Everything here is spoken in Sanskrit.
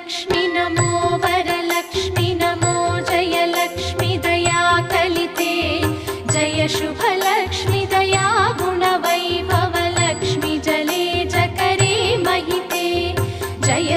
लक्ष्मि नमो वरलक्ष्मि नमो जयलक्ष्मि दया कलिते जय शुभलक्ष्मि दया गुणवैभवलक्ष्मि जले जकरे महिते जय